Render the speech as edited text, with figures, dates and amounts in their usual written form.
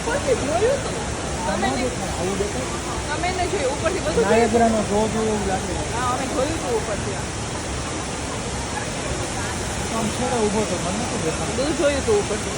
ઉપરથી જોયું હતું તમે ને આવું દેખાય તમે ને જોયું ઉપરથી બધું જોયું? નાયગ્રાનો શો જોયો એવું લાગે હા અમે જોયું હતું ઉપરથી આમ છેડે ઊભો તો મને નથી દેખાતો બધું જોયું હતું ઉપરથી